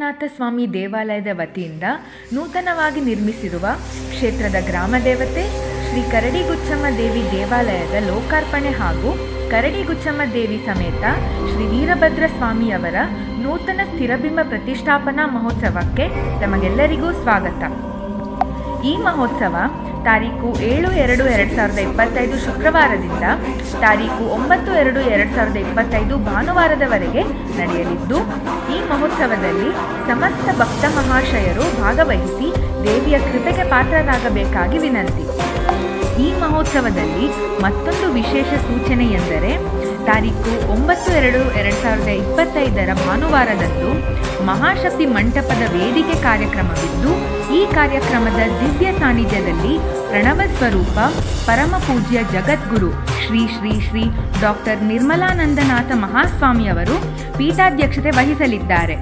ನಿರ್ಮಲಾನಂದನಾಥ ಸ್ವಾಮಿ ದೇವಾಲಯದ ವತಿಯಿಂದ ನೂತನವಾಗಿ ನಿರ್ಮಿಸಿರುವ ಕ್ಷೇತ್ರದ ಗ್ರಾಮದೇವತೆ ಶ್ರೀ ಕರಡಿಗುಚ್ಚಮ್ಮ ದೇವಿ ದೇವಾಲಯದ ಲೋಕಾರ್ಪಣೆ ಹಾಗೂ ಕರಡಿಗುಚ್ಚಮ್ಮ ದೇವಿ ಸಮೇತ ಶ್ರೀ ವೀರಭದ್ರ ಸ್ವಾಮಿಯವರ ನೂತನ ಸ್ಥಿರಬಿಂಬ ಪ್ರತಿಷ್ಠಾಪನಾ ಮಹೋತ್ಸವಕ್ಕೆ ತಮಗೆಲ್ಲರಿಗೂ ಸ್ವಾಗತ. ಈ ಮಹೋತ್ಸವ ತಾರೀಕು 7/2/2025 ಶುಕ್ರವಾರದಿಂದ ತಾರೀಕು 9/2/2025 ಭಾನುವಾರದವರೆಗೆ ನಡೆಯಲಿದ್ದು, ಈ ಮಹೋತ್ಸವದಲ್ಲಿ ಸಮಸ್ತ ಭಕ್ತ ಮಹಾಶಯರು ಭಾಗವಹಿಸಿ ದೇವಿಯ ಕೃಪೆಗೆ ಪಾತ್ರರಾಗಬೇಕಾಗಿ ವಿನಂತಿ. ಈ ಮಹೋತ್ಸವದಲ್ಲಿ ಮತ್ತೊಂದು ವಿಶೇಷ ಸೂಚನೆ ಎಂದರೆ ತಾರೀಕು 9/2/2025 ಭಾನುವಾರದಂದು ಮಹಾಶಕ್ತಿ ಮಂಟಪದ ವೇದಿಕೆ ಕಾರ್ಯಕ್ರಮವಿದ್ದು, ಈ ಕಾರ್ಯಕ್ರಮದ ದಿವ್ಯ ಸಾನ್ನಿಧ್ಯದಲ್ಲಿ ಪ್ರಣವ ಸ್ವರೂಪ ಪರಮ ಪೂಜ್ಯ ಜಗದ್ಗುರು ಶ್ರೀ ಶ್ರೀ ಶ್ರೀ ಡಾಕ್ಟರ್ ನಿರ್ಮಲಾನಂದನಾಥ ಮಹಾಸ್ವಾಮಿಯವರು ಪೀಠಾಧ್ಯಕ್ಷತೆ ವಹಿಸಲಿದ್ದಾರೆ.